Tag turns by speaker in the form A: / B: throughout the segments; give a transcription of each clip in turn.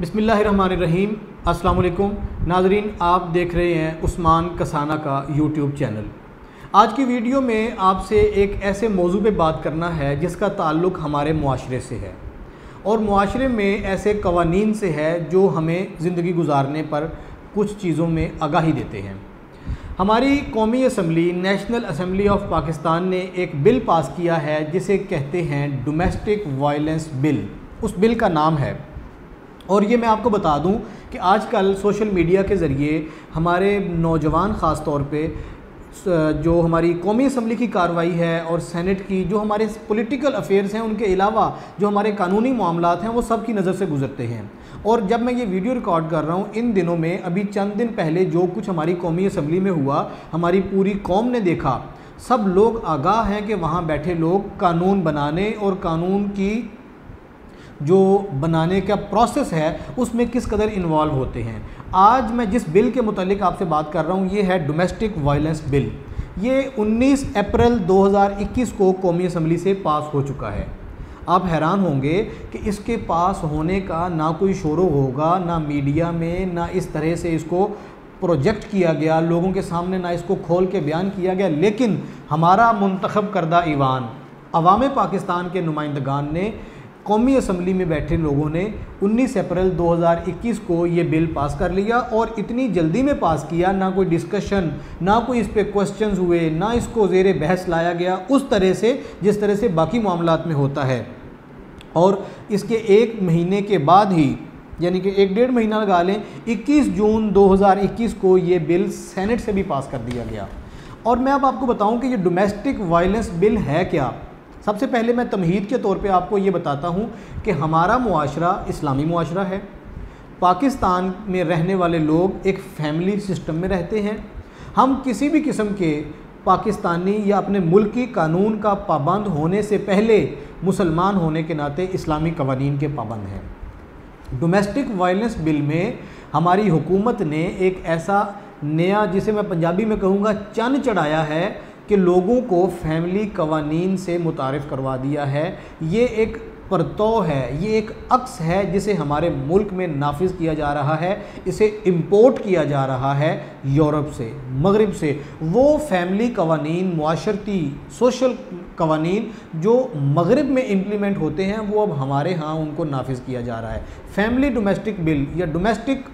A: बिस्मिल्लाहिर्रहमानिर्रहीम। अस्सलाम वालेकुम नाज़रीन, आप देख रहे हैं उस्मान कसाना का यूट्यूब चैनल। आज की वीडियो में आपसे एक ऐसे मौजू पे बात करना है जिसका ताल्लुक़ हमारे मुआशरे से है और मुआशरे में ऐसे कवानीन से है जो हमें ज़िंदगी गुजारने पर कुछ चीज़ों में आगाही देते हैं। हमारी कौमी assembly national assembly of Pakistan ने एक बिल पास किया है जिसे कहते हैं डोमेस्टिक वायलेंस बिल। उस बिल का नाम है, और ये मैं आपको बता दूं कि आजकल सोशल मीडिया के ज़रिए हमारे नौजवान ख़ास तौर पे जो हमारी कौमी असम्बली की कार्रवाई है और सेनेट की जो हमारे पॉलिटिकल अफेयर्स हैं उनके अलावा जो हमारे कानूनी मामलात हैं वो सब की नज़र से गुजरते हैं। और जब मैं ये वीडियो रिकॉर्ड कर रहा हूँ, इन दिनों में अभी चंद दिन पहले जो कुछ हमारी कौमी असम्बली में हुआ, हमारी पूरी कौम ने देखा। सब लोग आगाह हैं कि वहाँ बैठे लोग कानून बनाने और कानून की जो बनाने का प्रोसेस है उसमें किस कदर इन्वॉल्व होते हैं। आज मैं जिस बिल के मुतालिक आपसे बात कर रहा हूँ ये है डोमेस्टिक वायलेंस बिल। ये 19 अप्रैल 2021 को कौमी असम्बली से पास हो चुका है। आप हैरान होंगे कि इसके पास होने का ना कोई शोर होगा, ना मीडिया में, ना इस तरह से इसको प्रोजेक्ट किया गया लोगों के सामने, ना इसको खोल के बयान किया गया। लेकिन हमारा मुंतखब करदा ईवान अवाम पाकिस्तान के नुमाइंदगान ने कौमी असम्बली में बैठे लोगों ने 19 अप्रैल 2021 को ये बिल पास कर लिया और इतनी जल्दी में पास किया, ना कोई डिस्कशन, ना कोई इस पर क्वेश्चंस हुए, ना इसको ज़ेरे बहस लाया गया उस तरह से जिस तरह से बाकी मामलात में होता है। और इसके एक महीने के बाद ही, यानी कि 1-1.5 महीना लगा लें, 21 जून 2021 को ये बिल सेनेट से भी पास कर दिया गया। और मैं अब आपको बताऊं कि ये डोमेस्टिक वायलेंस बिल है क्या। सबसे पहले मैं तमहीद के तौर पे आपको ये बताता हूँ कि हमारा मुआशरा इस्लामी मुआशरा है। पाकिस्तान में रहने वाले लोग एक फैमिली सिस्टम में रहते हैं। हम किसी भी किस्म के पाकिस्तानी या अपने मुल्क की कानून का पाबंद होने से पहले मुसलमान होने के नाते इस्लामी कवानीन के पाबंद हैं। डोमेस्टिक वायलेंस बिल में हमारी हुकूमत ने एक ऐसा नया, जिसे मैं पंजाबी में कहूँगा, चन चढ़ाया है कि लोगों को फैमिली कवानीन से मुतारिफ़ करवा दिया है। ये एक परतौ है, ये एक अक्स है जिसे हमारे मुल्क में नाफिज किया जा रहा है। इसे इंपोर्ट किया जा रहा है यूरोप से, मगरिब से। वो फैमिली कवानीन, मुआशरती सोशल कवानीन जो मगरिब में इम्प्लीमेंट होते हैं वो अब हमारे यहाँ उनको नाफिज किया जा रहा है। फैमिली डोमेस्टिक बिल या डोमेस्टिक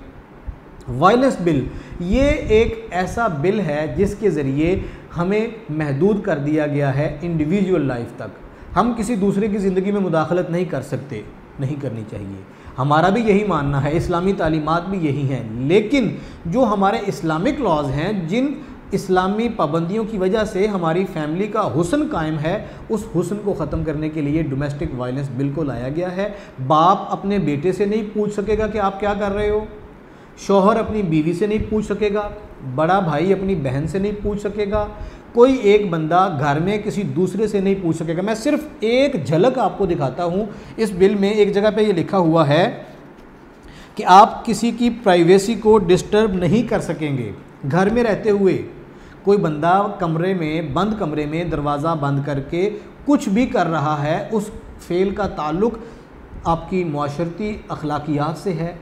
A: वायलेंस बिल, ये एक ऐसा बिल है जिसके ज़रिए हमें महदूद कर दिया गया है इंडिविजुअल लाइफ तक। हम किसी दूसरे की ज़िंदगी में मुदाखलत नहीं कर सकते, नहीं करनी चाहिए। हमारा भी यही मानना है, इस्लामी तालीमात भी यही हैं। लेकिन जो हमारे इस्लामिक लॉज हैं, जिन इस्लामी पाबंदियों की वजह से हमारी फैमिली का हुस्न कायम है, उस हुस्न को ख़त्म करने के लिए डोमेस्टिक वायलेंस बिल को लाया गया है। बाप अपने बेटे से नहीं पूछ सकेगा कि आप क्या कर रहे हो, शौहर अपनी बीवी से नहीं पूछ सकेगा, बड़ा भाई अपनी बहन से नहीं पूछ सकेगा, कोई एक बंदा घर में किसी दूसरे से नहीं पूछ सकेगा। मैं सिर्फ एक झलक आपको दिखाता हूँ। इस बिल में एक जगह पे ये लिखा हुआ है कि आप किसी की प्राइवेसी को डिस्टर्ब नहीं कर सकेंगे। घर में रहते हुए कोई बंदा कमरे में, बंद कमरे में दरवाज़ा बंद करके कुछ भी कर रहा है, उस फेल का ताल्लुक़ आपकी मुआशरती अखलाकियात से है,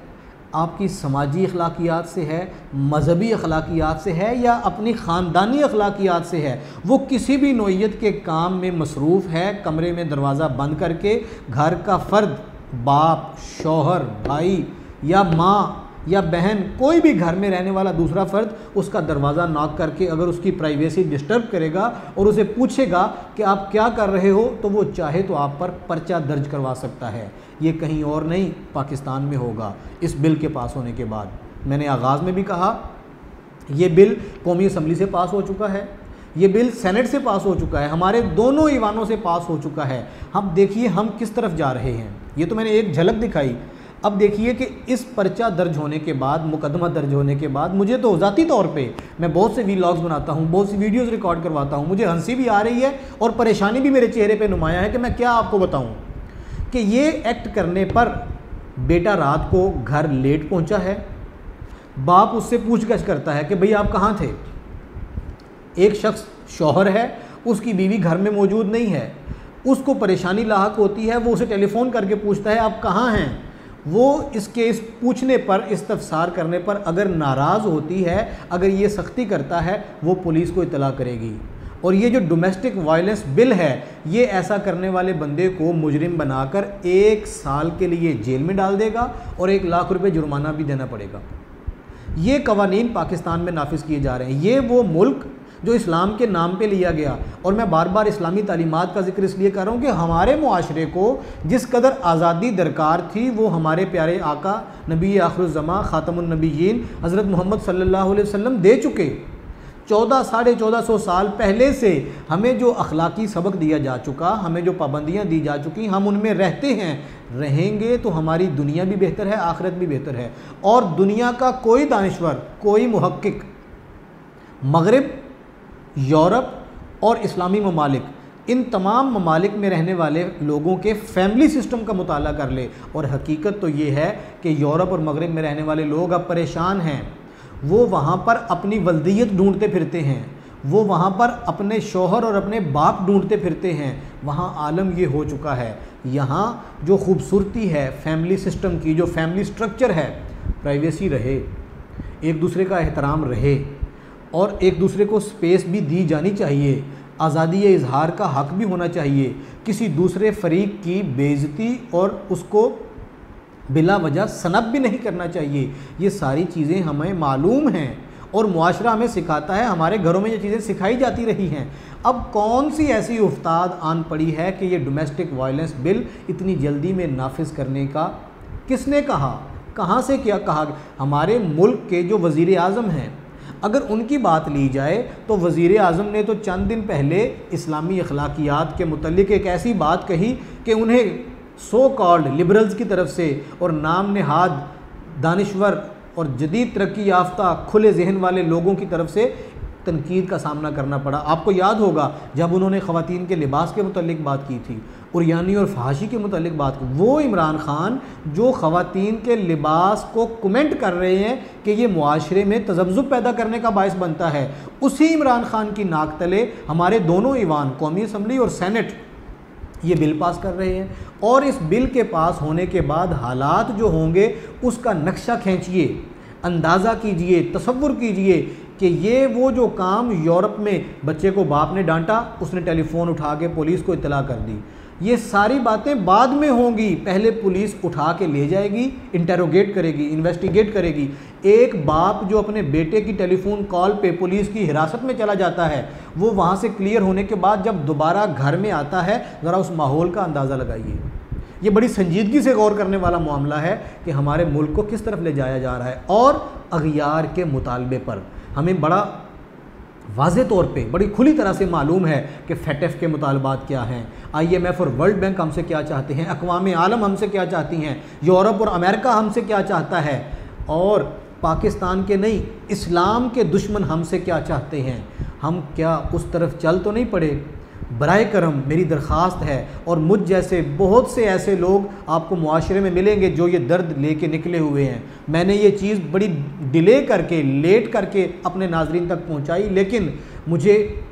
A: आपकी समाजी अखलाकियात से है, मजहबी अखलाकियात से है, या अपनी ख़ानदानी अखलाकियात से है। वो किसी भी नौइयत के काम में मसरूफ़ है, कमरे में दरवाज़ा बंद करके घर का फ़र्द, बाप, शौहर, भाई या माँ या बहन, कोई भी घर में रहने वाला दूसरा फ़र्द उसका दरवाज़ा नॉक करके अगर उसकी प्राइवेसी डिस्टर्ब करेगा और उसे पूछेगा कि आप क्या कर रहे हो, तो वो चाहे तो आप पर पर्चा दर्ज करवा सकता है। ये कहीं और नहीं, पाकिस्तान में होगा इस बिल के पास होने के बाद। मैंने आगाज़ में भी कहा, ये बिल कौमी असम्बली से पास हो चुका है, ये बिल सेनेट से पास हो चुका है, हमारे दोनों ईवानों से पास हो चुका है। हम देखिए हम किस तरफ जा रहे हैं। ये तो मैंने एक झलक दिखाई। अब देखिए कि इस पर्चा दर्ज होने के बाद, मुकदमा दर्ज होने के बाद, मुझे तो ज़ाती तौर पे, मैं बहुत से वीलॉग्स बनाता हूँ, बहुत सी वीडियोस रिकॉर्ड करवाता हूँ, मुझे हंसी भी आ रही है और परेशानी भी मेरे चेहरे पे नुमाया है कि मैं क्या आपको बताऊँ कि ये एक्ट करने पर बेटा रात को घर लेट पहुँचा है, बाप उससे पूछगछ करता है कि भाई आप कहाँ थे। एक शख्स शौहर है, उसकी बीवी घर में मौजूद नहीं है, उसको परेशानी लाहक होती है, वो उसे टेलीफ़ोन करके पूछता है आप कहाँ हैं। वो इसके इस पूछने पर, इस्तफसार करने पर अगर नाराज़ होती है, अगर ये सख्ती करता है, वो पुलिस को इत्तला करेगी। और ये जो डोमेस्टिक वायलेंस बिल है, ये ऐसा करने वाले बंदे को मुजरिम बनाकर 1 साल के लिए जेल में डाल देगा और 1 लाख रुपए जुर्माना भी देना पड़ेगा। ये कवानीन पाकिस्तान में नाफिज किए जा रहे हैं। ये वो मुल्क जो इस्लाम के नाम पे लिया गया, और मैं बार बार इस्लामी तालीमात का जिक्र इसलिए कर रहा हूँ कि हमारे मुआशरे को जिस कदर आज़ादी दरकार थी, वो हमारे प्यारे आका नबी आखिरुज़्ज़मा ख़ातमुन नबीयीन हज़रत मोहम्मद सल्लल्लाहु अलैहि वसल्लम दे चुके। 1400-1450 साल पहले से हमें जो अखलाकी सबक दिया जा चुका, हमें जो पाबंदियाँ दी जा चुकी, हम उनमें रहते हैं, रहेंगे तो हमारी दुनिया भी बेहतर है, आखिरत भी बेहतर है। और दुनिया का कोई दानिश्वर, कोई मुहक्किक मगरिब, यूरोप और इस्लामी ममालिक, इन तमाम ममालिक में रहने वाले लोगों के फैमिली सिस्टम का मुताला कर ले, और हकीकत तो ये है कि यूरोप और मगरिब में रहने वाले लोग अब परेशान हैं। वो वहाँ पर अपनी वल्दियत ढूंढते फिरते हैं, वो वहाँ पर अपने शौहर और अपने बाप ढूंढते फिरते हैं। वहाँ आलम ये हो चुका है, यहाँ जो खूबसूरती है फैमिली सिस्टम की, जो फैमिली स्ट्रक्चर है, प्राइवेसी रहे, एक दूसरे का एहतराम रहे, और एक दूसरे को स्पेस भी दी जानी चाहिए, आज़ादी इजहार का हक़ भी होना चाहिए, किसी दूसरे फरीक की बेइज्जती और उसको बिला वजह सनब भी नहीं करना चाहिए। ये सारी चीज़ें हमें मालूम हैं और मुआशरा हमें सिखाता है, हमारे घरों में ये चीज़ें सिखाई जाती रही हैं। अब कौन सी ऐसी उफ्ताद आन पड़ी है कि ये डोमेस्टिक वायलेंस बिल इतनी जल्दी में नाफिज करने का किसने कहा, कहाँ से क्या कहा? हमारे मुल्क के जो वज़ीर आज़म हैं, अगर उनकी बात ली जाए तो वज़ीर आज़म ने तो चंद दिन पहले इस्लामी अखलाकियात के मुतल्लिक़ एक ऐसी बात कही कि उन्हें सो कॉल्ड लिबरल्स की तरफ से और नाम नहाद दानिश्वर और जदीद तरक्की याफ्ता खुले जहन वाले लोगों की तरफ से तनकीद का सामना करना पड़ा। आपको याद होगा जब उन्होंने ख़वातीन के लिबास के मुतल्लिक़ बात की थी, उरियानी और फहाशी के मुतल्लिक़ बात की, वो इमरान ख़ान जो ख़वातीन के लिबास को कमेंट कर रहे हैं कि ये मुआशरे में तज़ब्ज़ुब पैदा करने का बायस बनता है, उसी इमरान ख़ान की नाक तले हमारे दोनों ईवान, कौमी असम्बली और सेनेट, ये बिल पास कर रहे हैं। और इस बिल के पास होने के बाद हालात जो होंगे उसका नक्शा खींचिए, अंदाज़ा कीजिए, तसव्वुर कीजिए कि ये वो जो काम यूरोप में बच्चे को बाप ने डांटा, उसने टेलीफोन उठा के पुलिस को इत्तला कर दी, ये सारी बातें बाद में होंगी। पहले पुलिस उठा के ले जाएगी, इंटेरोगेट करेगी, इन्वेस्टिगेट करेगी। एक बाप जो अपने बेटे की टेलीफोन कॉल पे पुलिस की हिरासत में चला जाता है, वो वहाँ से क्लियर होने के बाद जब दोबारा घर में आता है, ज़रा उस माहौल का अंदाज़ा लगाइए। ये बड़ी संजीदगी से गौर करने वाला मामला है कि हमारे मुल्क को किस तरफ ले जाया जा रहा है। और अग़ियार के मुतालबे पर हमें बड़ा वाज़े तौर पे, बड़ी खुली तरह से मालूम है कि FATF के मुतालबात क्या हैं, IMF और वर्ल्ड बैंक हमसे क्या चाहते हैं, अक़वाम आलम हमसे क्या चाहती हैं, यूरोप और अमेरिका हमसे क्या चाहता है, और पाकिस्तान के नहीं, इस्लाम के दुश्मन हमसे क्या चाहते हैं। हम क्या उस तरफ चल तो नहीं पड़े? बराए करम मेरी दरख्वास्त है, और मुझ जैसे बहुत से ऐसे लोग आपको मुआशरे में मिलेंगे जो ये दर्द लेके निकले हुए हैं। मैंने ये चीज़ बड़ी डिले करके, लेट करके अपने नाजरीन तक पहुंचाई, लेकिन मुझे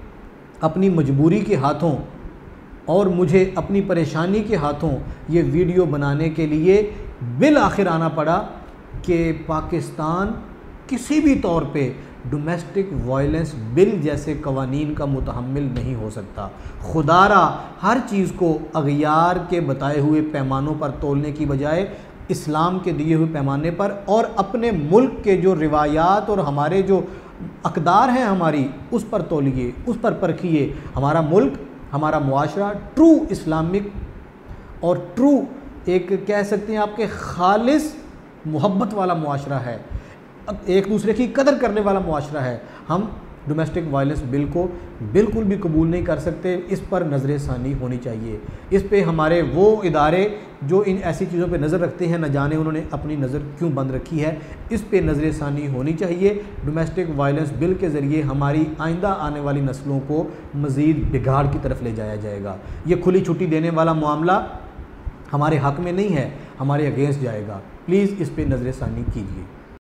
A: अपनी मजबूरी के हाथों और मुझे अपनी परेशानी के हाथों ये वीडियो बनाने के लिए बिल आखिर आना पड़ा कि पाकिस्तान किसी भी तौर पे डोमेस्टिक वायलेंस बिल जैसे कवानीन का मुतहम्मिल नहीं हो सकता। खुदारा हर चीज़ को अग़ियार के बताए हुए पैमानों पर तोलने की बजाय इस्लाम के दिए हुए पैमाने पर और अपने मुल्क के जो रिवायात और हमारे जो अक़दार हैं हमारी, उस पर तोलिए, उस पर परखिए। हमारा मुल्क, हमारा मुआशरा ट्रू इस्लामिक और ट्रू एक कह सकते हैं आपके खालिस मोहब्बत वाला मुआशरा है, एक दूसरे की कदर करने वाला मुआशरा है। हम डोमेस्टिक वायलेंस बिल को बिल्कुल भी कबूल नहीं कर सकते। इस पर नज़र षानी होनी चाहिए। इस पे हमारे वो इदारे जो इन ऐसी चीज़ों पे नज़र रखते हैं, न जाने उन्होंने अपनी नज़र क्यों बंद रखी है, इस पे नज़र षानी होनी चाहिए। डोमेस्टिक वायलेंस बिल के ज़रिए हमारी आइंदा आने वाली नस्लों को मज़ीद बिगाड़ की तरफ ले जाया जाएगा। ये खुली छुट्टी देने वाला मामला हमारे हक़ में नहीं है, हमारे अगेंस्ट जाएगा। प्लीज़ इस पे नज़र षानी कीजिए।